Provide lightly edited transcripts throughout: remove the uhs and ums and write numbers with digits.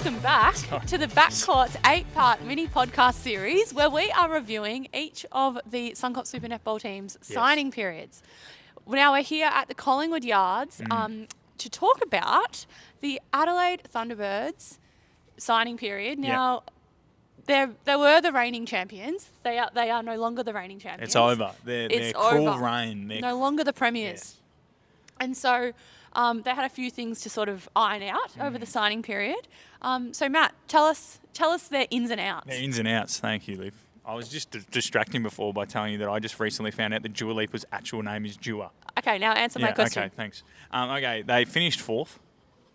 welcome back to the Backcourt's 8-part mini podcast series where we are reviewing each of the Suncorp Super Netball team's signing periods. Now we're here at the Collingwood Yards to talk about the Adelaide Thunderbirds signing period. Now, they were the reigning champions. They are no longer the reigning champions. It's over. Their cruel reign. No longer the premiers. Yes. And so they had a few things to sort of iron out over the signing period. So Matt, tell us their ins and outs. Their ins and outs. Thank you, Liv. I was just distracting before by telling you that I just recently found out that Dua Lipa's actual name is Dua. Okay, now answer my question. Okay, thanks. They finished fourth.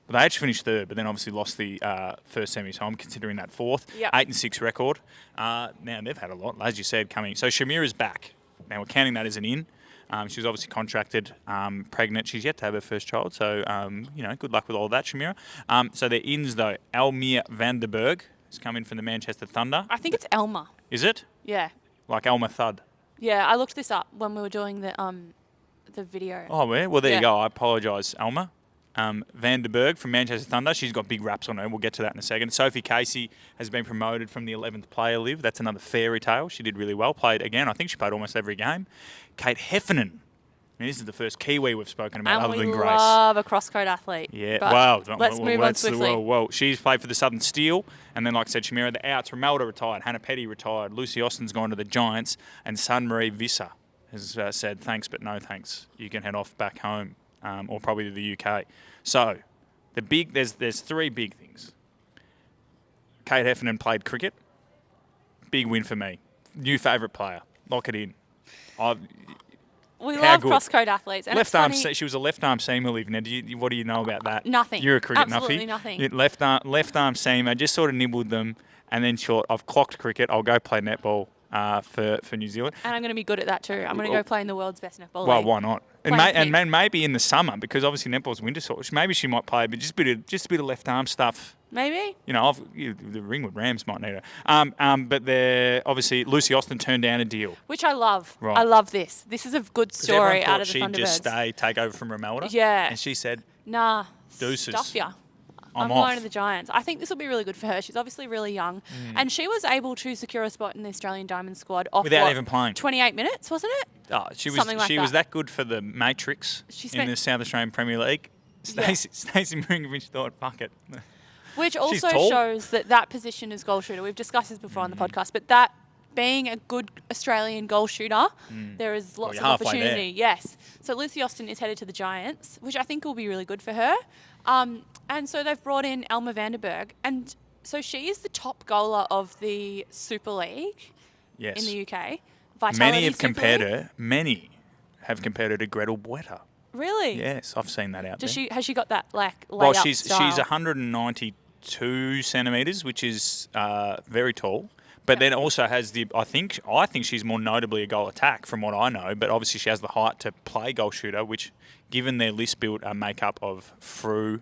They actually finished third, but then obviously lost the first semi, so I'm considering that fourth. Yep. 8-6 record. Now, they've had a lot, as you said, coming. So Shamira's back. Now, we're counting that as an in. She was obviously contracted, pregnant. She's yet to have her first child, so, good luck with all that, Shamira. So their ins, though, Elmere Van Der Berg is coming from the Manchester Thunder. I think it's Elmer. Is it? Yeah. Like Elmer Thud? Yeah, I looked this up when we were doing the video. Oh, well, there you go. I apologise, Elmer. Van Der Berg from Manchester Thunder. She's got big raps on her. We'll get to that in a second. Sophie Casey has been promoted from the 11th player live. That's another fairy tale. She did really well. Played again. I think she played almost every game. Kate Heffernan. And this is the first Kiwi we've spoken about other than Grace. And we love a cross-code athlete. Yeah, wow. Let's move on swiftly. Well, she's played for the Southern Steel. And then, like I said, Shamira, the outs. Romelda retired. Hannah Petty retired. Lucy Austin's gone to the Giants. And Sunmarie Visser has said, thanks, but no thanks. You can head off back home or probably to the UK. So, there's three big things. Kate Heffernan played cricket. Big win for me. New favourite player. Lock it in. We love cross-code athletes. And she was a left-arm seamer, Liv. Now, what do you know about that? Nothing. You're a cricket Absolutely nuffy. Nothing. Left-arm seamer, just sort of nibbled them, and then thought, I've clocked cricket, I'll go play netball for New Zealand. And I'm going to be good at that too. I'm going to go play in the world's best netball Well, league. why not? And maybe in the summer, because obviously netball's winter sport. Maybe she might play, but just a bit of left-arm stuff. Maybe. The Ringwood Rams might need her. But obviously Lucy Austin turned down a deal. Which I love. Right. I love this. This is a good story out of the Thunderbirds. She'd just take over from Romelda. Yeah. And she said, nah, deuces. stuff ya. I'm off. going to the Giants. I think this will be really good for her. She's obviously really young. And she was able to secure a spot in the Australian Diamond squad off without even playing. 28 minutes, wasn't it? Oh, she was that good for the Matrix in the South Australian Premier League. Stacey Mirinkovich thought, fuck it. Which also shows that position is goal shooter. We've discussed this before on the podcast, but that being a good Australian goal shooter, there is lots of opportunity. Yes. So Lucy Austin is headed to the Giants, which I think will be really good for her. And so they've brought in Elmere Van Der Berg. And so she is the top goaler of the Super League in the UK. Many have compared her to Gretel Bueta. Really? Yes, I've seen that out there. Has she got that she's 192 centimetres, which is very tall. But then also has I think she's more notably a goal attack from what I know. But obviously she has the height to play goal shooter, which, given their list built a makeup of Frew.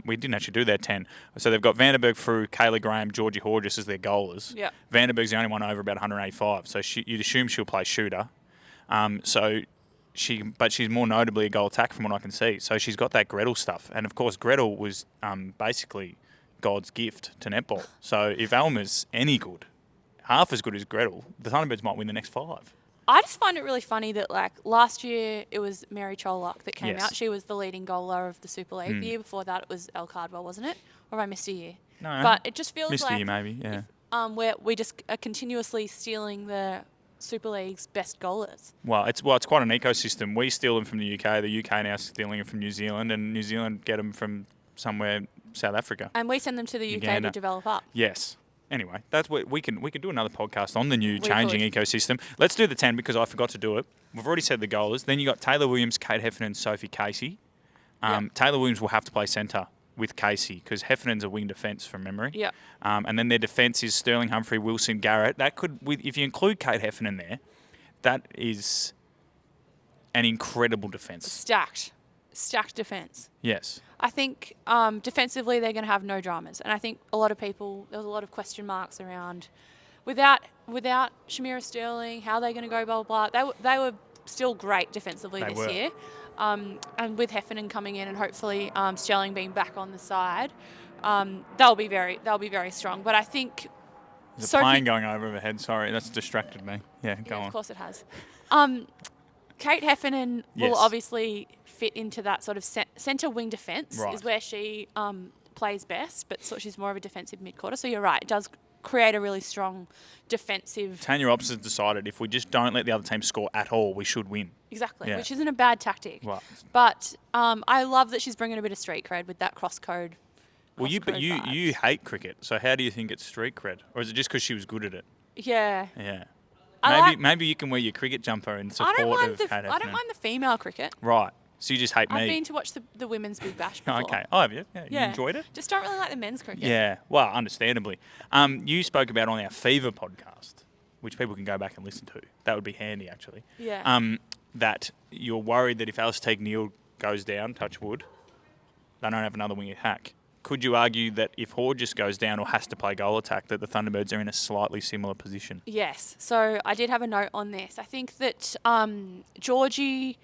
We didn't actually do their 10. So they've got Van Der Berg, Frew, Kayla Graham, Georgie Horjus as their goalers. Yeah. Van Der Berg's the only one over about 185. So you'd assume she'll play shooter. But she's more notably a goal attack from what I can see. So she's got that Gretel stuff. And of course, Gretel was basically God's gift to netball. So if Elmer's any good, half as good as Gretel, the Thunderbirds might win the next 5. I just find it really funny that last year it was Mary Cholak that came out. She was the leading goaler of the Super League. The year before that it was Elle Cardwell, wasn't it? Or have I missed a year? No. But it just feels missed a year maybe, yeah. We just are continuously stealing the Super League's best goalers. Well, it's quite an ecosystem. We steal them from the UK. The UK now stealing them from New Zealand, and New Zealand get them from somewhere South Africa. And we send them to the UK Uganda. to develop up. Yes. Anyway, that's what we can do another podcast on the new changing ecosystem. Let's do the 10 because I forgot to do it. We've already said the goalers. Then you got Taylor Williams, Kate Heffernan, Sophie Casey. Taylor Williams will have to play centre with Casey because Heffernan's a wing defence from memory. Yeah. And then their defence is Sterling, Humphrey, Wilson, Garrett. That could, if you include Kate Heffernan there, that is an incredible defence. Stacked defence. Yes. I think defensively they're going to have no dramas. And I think there was a lot of question marks around without Shamira Sterling, how are they going to go, blah, blah, blah. They were still great defensively this year. And with Heffernan coming in and hopefully Sterling being back on the side, they'll be very strong. But I think there's a plane going over overhead. Sorry, that's distracted me. Yeah, go on. Of course it has. Kate Heffernan will obviously fit into that sort of centre wing defence is where she plays best, but she's more of a defensive mid-quarter. So you're right, it does create a really strong defensive... Tanya Ops has decided if we just don't let the other team score at all, we should win. Exactly, which isn't a bad tactic. Right. But I love that she's bringing a bit of street cred with that cross code. Well, you hate cricket, so how do you think it's street cred? Or is it just because she was good at it? Yeah. Yeah. Maybe you can wear your cricket jumper in support of Kate Heffernan. I don't mind the female cricket. Right. So you just hate me. I've been to watch the women's Big Bash before. Okay. Oh, have you? Yeah. You enjoyed it? Just don't really like the men's cricket. Yeah. Well, understandably. You spoke about on our Fever podcast, which people can go back and listen to. That would be handy, actually. Yeah. That you're worried that if Alice Teague-Neal goes down, touch wood, they don't have another wing attack. Could you argue that if Horjus goes down or has to play goal attack, that the Thunderbirds are in a slightly similar position? Yes. So I did have a note on this. I think that Georgie,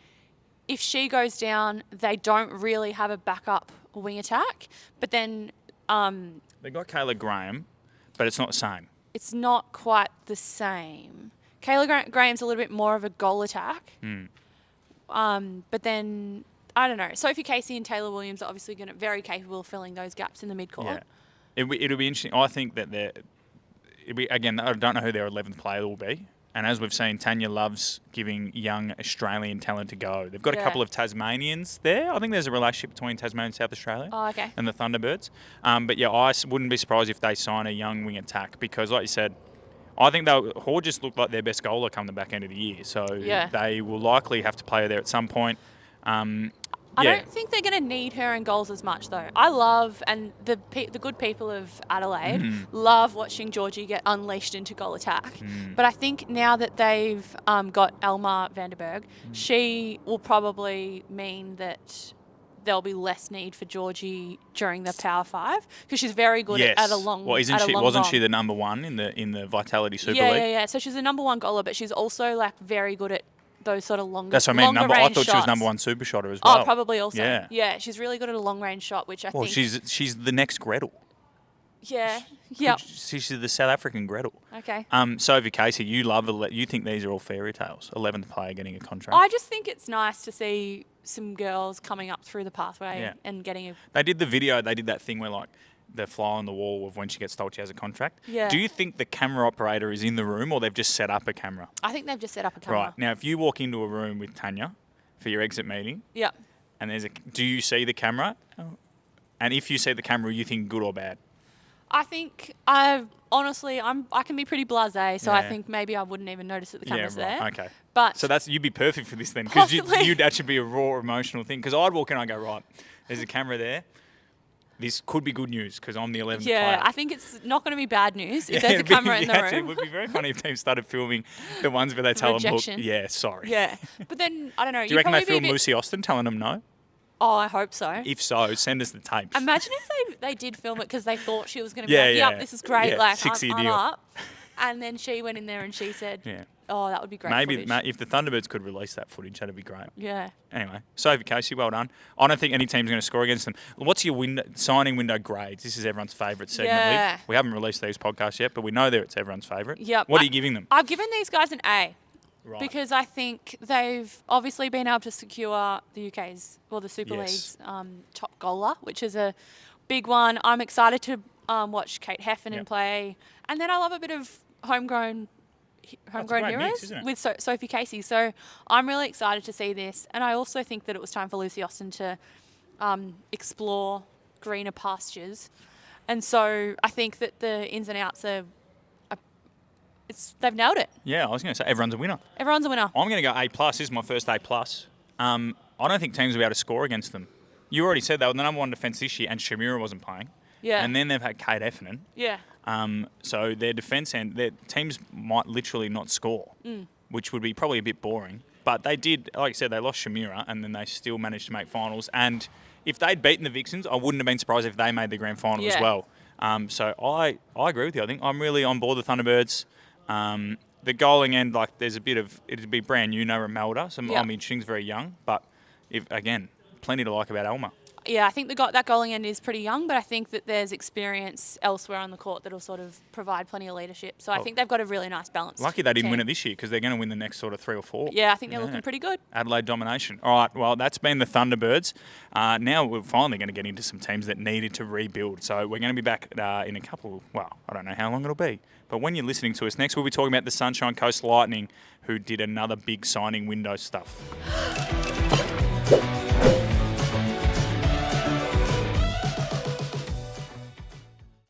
if she goes down, they don't really have a backup wing attack. But then... They got Kayla Graham, but it's not the same. It's not quite the same. Kayla Graham's a little bit more of a goal attack. But then... I don't know. Sophie Casey and Taylor Williams are obviously very capable of filling those gaps in the mid-court. Yeah. It'll be interesting. I think that again, I don't know who their 11th player will be. And as we've seen, Tanya loves giving young Australian talent a go. They've got a couple of Tasmanians there. I think there's a relationship between Tasmania and South Australia and the Thunderbirds. But yeah, I wouldn't be surprised if they sign a young wing attack because, like you said, I think Horjus looked like their best goaler come the back end of the year. So they will likely have to play her there at some point. I don't think they're going to need her in goals as much, though. I love, and the good people of Adelaide love watching Georgie get unleashed into goal attack. But I think now that they've got Elmere Van Der Berg, she will probably mean that there'll be less need for Georgie during the Power 5 because she's very good at a long. Well, wasn't she the number one in the Vitality Super League? Yeah. So she's the number one goaler, but she's also very good at those sort of longer. That's what I mean. I thought she was number one super shotter as well. Oh, probably also. Yeah, she's really good at a long range shot, which I think. She's the next Gretel. Yeah. She's the South African Gretel. Okay. Sophie Casey, you think these are all fairy tales? 11th player getting a contract. I just think it's nice to see some girls coming up through the pathway and getting a. They did the video. They did that thing where the fly on the wall of when she gets told she has a contract. Yeah. Do you think the camera operator is in the room or they've just set up a camera? I think they've just set up a camera. Right. Now, if you walk into a room with Tanya for your exit meeting. Yeah. And do you see the camera? And if you see the camera, you think good or bad? I think I can be pretty blasé, so I think maybe I wouldn't even notice that the camera's there. Okay. But so you'd be perfect for this then, because you'd actually be a raw emotional thing. Because I'd walk in and I'd go, right, there's a camera there. This could be good news because I'm the 11th player. Yeah, I think it's not going to be bad news if there's a camera in the room. It would be very funny if teams started filming the ones where they tell them, look, sorry. Yeah, but then, I don't know. Do you reckon they film Lucy Austin telling them no? Oh, I hope so. If so, send us the tapes. Imagine if they did film it because they thought she was going to be yep, this is great, I'm up. And then she went in there and she said, oh, that would be great footage. If the Thunderbirds could release that footage, that'd be great. Yeah. Anyway, Sophie Casey, well done. I don't think any team's going to score against them. What's your signing window grades? This is everyone's favourite segment. Yeah. We haven't released these podcasts yet, but we know it's everyone's favourite. Yep. What are you giving them? I've given these guys an A. Right. Because I think they've obviously been able to secure the the Super League's top goaler, which is a big one. I'm excited to watch Kate Heffernan play. And then I love a bit of homegrown heroes with Sophie Casey. So I'm really excited to see this. And I also think that it was time for Lucy Austin to explore greener pastures. And so I think that the ins and outs are they've nailed it. Yeah, I was going to say everyone's a winner. Everyone's a winner. I'm going to go A+. This is my first A+. I don't think teams will be able to score against them. You already said they were the number one defence this year and Shamira wasn't playing. Yeah. And then they've had Kate Heffernan. Yeah. So their defence and their teams might literally not score, which would be probably a bit boring. But they did, like I said, they lost Shamira and then they still managed to make finals. And if they'd beaten the Vixens, I wouldn't have been surprised if they made the grand final as well. So I agree with you. I think I'm really on board the Thunderbirds. The goaling end, there's a bit of, it'd be brand new, no Romelda, so Romelda Shing's very young, but again, plenty to like about Elmere. I think that goaling end is pretty young, but I think that there's experience elsewhere on the court that'll sort of provide plenty of leadership. So I think they've got a really nice balance. Lucky they didn't win it this year because they're going to win the next sort of 3 or 4. Yeah, I think they're looking pretty good. Adelaide domination. All right, well, that's been the Thunderbirds. Now we're finally going to get into some teams that needed to rebuild. So we're going to be back in a couple, well, I don't know how long it'll be. But when you're listening to us next, we'll be talking about the Sunshine Coast Lightning, who did another big signing window stuff.